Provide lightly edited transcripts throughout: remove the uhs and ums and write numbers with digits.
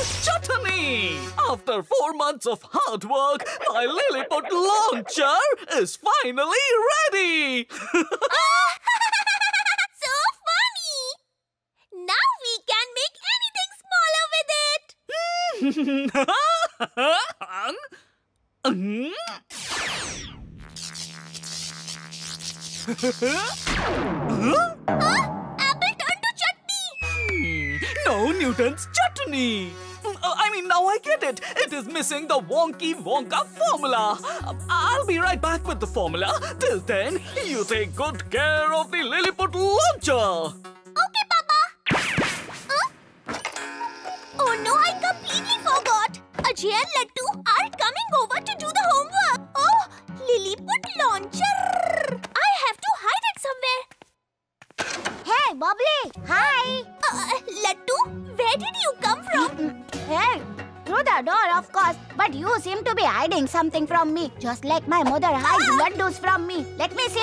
Newton's chutney! After 4 months of hard work, my Lilliput launcher is finally ready! So funny! Now we can make anything smaller with it! Apple turned to chutney! No Newton's chutney! Now I get it. It is missing the Wonky Wonka formula. I'll be right back with the formula. Till then, you take good care of the Lilliput launcher. Okay, Papa. Oh no, I completely forgot. Ajay and Lattu are coming over to do the homework. Oh, Lilliput launcher. I have to hide it somewhere. Hey, Bubbly. Hi. Lattu, where did you come from? Hey, through the door, of course. But you seem to be hiding something from me. Just like my mother hides laddus from me. Let me see.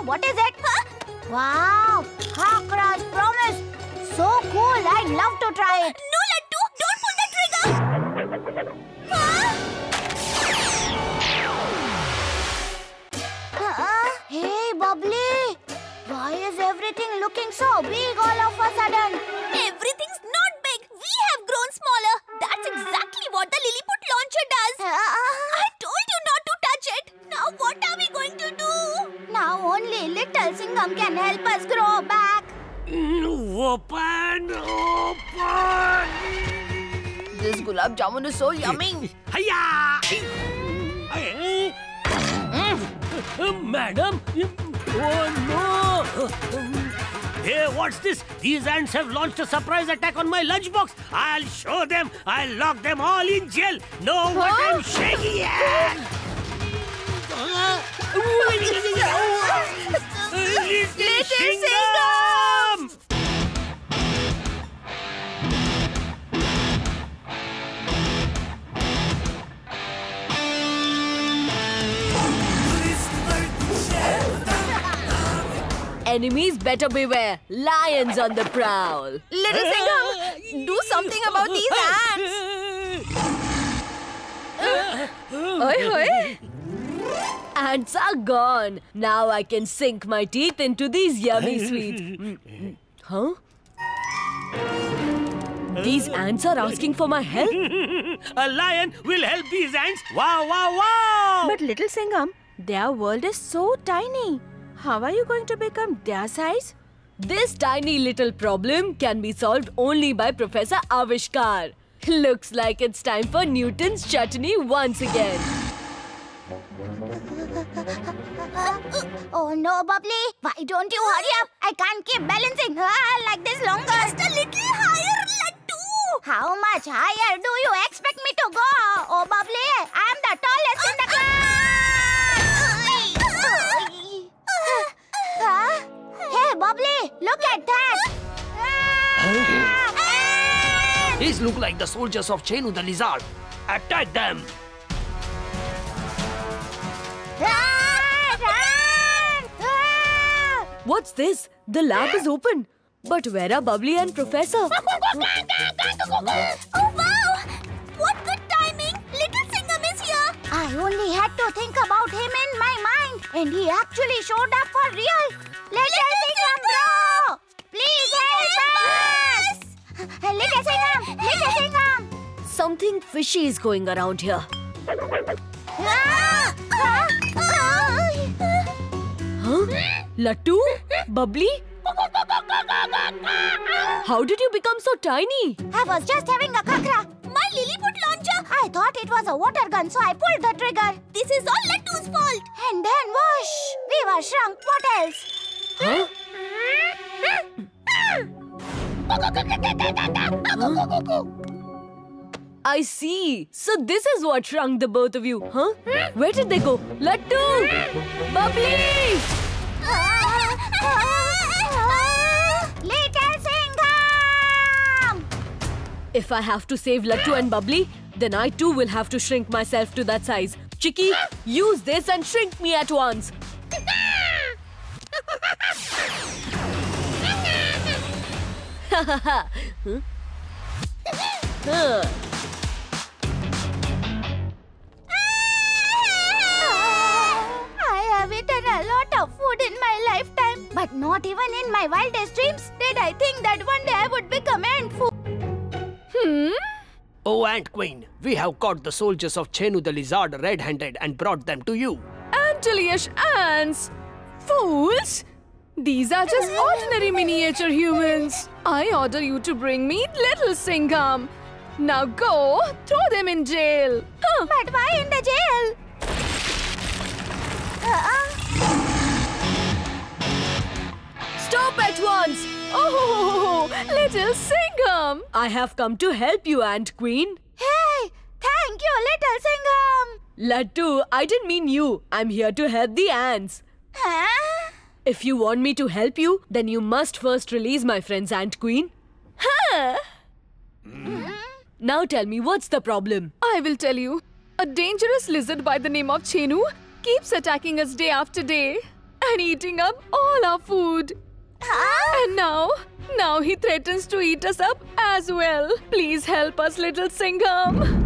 What is it? Huh? Wow, Hakra's promise. So cool. I'd love to try it. No, Lattu, don't pull the trigger. Hey, Bubbly. Why is everything looking so big all of a sudden? Everything's not big. We have grown smaller. That's exactly what the Lilliput launcher does. I told you not to touch it. Now what are we going to do? Now only little Singham can help us grow back. Open! This gulab jamun is so yummy. Hiya! Madam? Oh no! Hey, what's this? These ants have launched a surprise attack on my lunchbox. I'll show them. I'll lock them all in jail. Know what I'm shaking at? Little Singham! Enemies better beware. Lions on the prowl. Little Singham, do something about these ants. Oi, oi. Ants are gone. Now I can sink my teeth into these yummy sweets. Huh? These ants are asking for my help? A lion will help these ants. Wow, wow, wow! But Little Singham, their world is so tiny. How are you going to become their size? This tiny little problem can be solved only by Professor Avishkar. Looks like it's time for Newton's chutney once again. Oh no, Bubbly. Why don't you hurry up? I can't keep balancing like this longer. Just a little higher, Lattu. How much higher do you expect me to go? Oh, Bubbly, I'm the tallest in the class. Hey, Bubbly, look at that. These look like the soldiers of Chenu the lizard. Attack them! What's this? The lab is open. But where are Bubbly and Professor? Oh, wow! What good timing! Little Singham is here! I only had to think about him in my mind. And he actually showed up for real. Little Singham, bro! Please help us! Little Singham! Something fishy is going around here. Huh? Lattu? Bubbly? How did you become so tiny? I was just having a kakra. My Lilliput launcher! I thought it was a water gun, so I pulled the trigger. This is all Lattu's fault! And then whoosh! We were shrunk. What else? Huh? I see. So this is what shrunk the both of you, huh? Where did they go? Lattu! Bubbly! Little Singham! If I have to save Lattu and Bubbly, then I too will have to shrink myself to that size. Chicky, use this and shrink me at once. I have eaten a lot of food in my lifetime, but not even in my wildest dreams did I think that one day I would become ant food. Oh, Ant Queen, we have caught the soldiers of Chenu the Lizard red-handed and brought them to you. Antlius ants! Fools! These are just ordinary miniature humans. I order you to bring me Little Singham. Now go, throw them in jail. Huh. But why in the jail? Stop at once! Oh, Little Singham! I have come to help you, Ant Queen. Hey, thank you, Little Singham. Lattu, I didn't mean you. I'm here to help the ants. Huh? If you want me to help you, then you must first release my friends, Ant Queen. Huh? Now tell me, what's the problem? I will tell you. A dangerous lizard by the name of Chenu keeps attacking us day after day and eating up all our food. And now he threatens to eat us up as well. Please help us, Little Singham.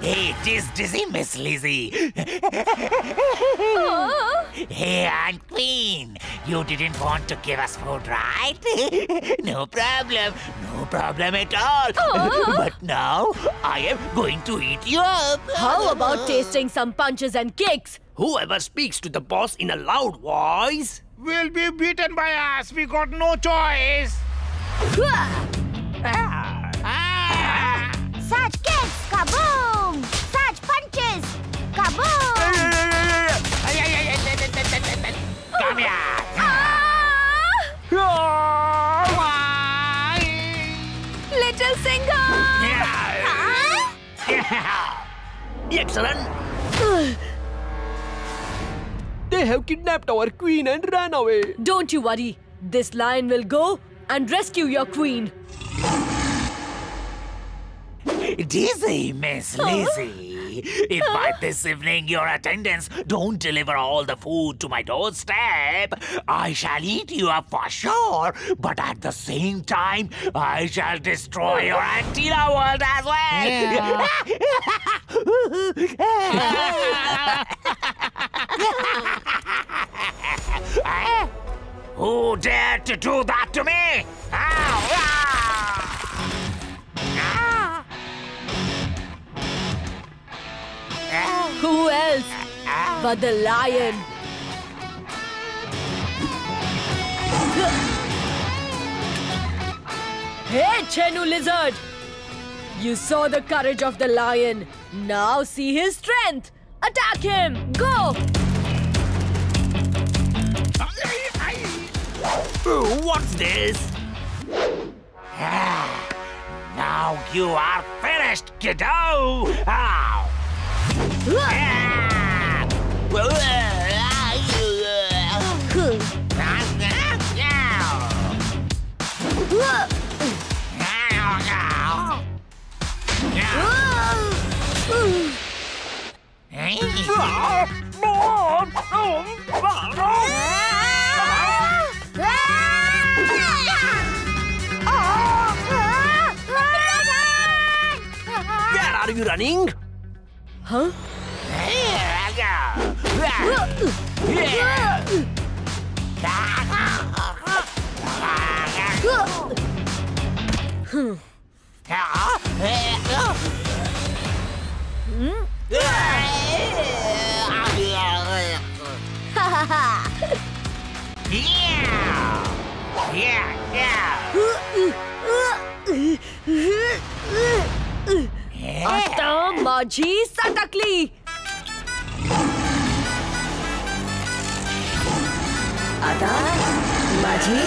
It is dizzy, Miss Lizzie. Hey, Ant Queen, you didn't want to give us food, right? No problem at all. But now I am going to eat you up. How about tasting some punches and kicks? Whoever speaks to the boss in a loud voice Will be beaten by us. We got no choice. Such kicks, kaboom! Such punches, kaboom! Come here. Little Singham! Excellent! They have kidnapped our queen and ran away. Don't you worry. This lion will go and rescue your queen. Dizzy, Miss Lizzie. If by this evening your attendants don't deliver all the food to my doorstep, I shall eat you up for sure. But at the same time, I shall destroy your Antina world as well. Who dared to do that to me? Who else but the lion? Hey, Chenu Lizard! You saw the courage of the lion. Now see his strength. Attack him! Go! What's this? Now you are finished, kiddo! Ow! Where are you running? Huh? Ata Majhi Satakli! Ata Majhi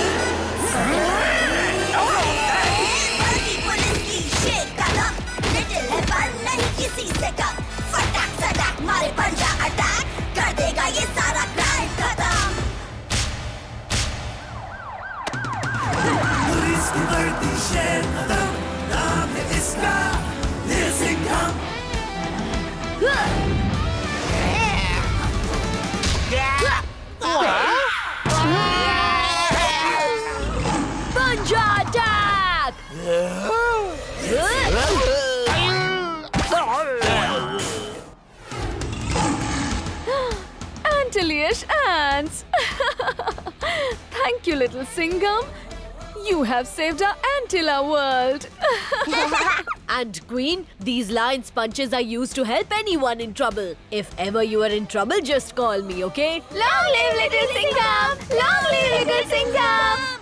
Antlish ants! Thank you, little Singham. You have saved our Antilla world. And Queen, these lion sponges are used to help anyone in trouble. If ever you are in trouble, just call me, okay? Long live little Singham! Long live little Singham!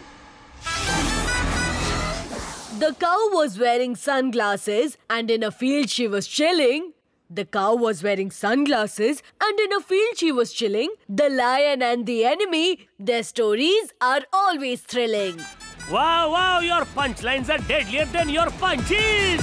The cow was wearing sunglasses and in a field she was chilling. The cow was wearing sunglasses and in a field she was chilling. The lion and the enemy, their stories are always thrilling. Wow, wow, your punchlines are deadlier than your punches!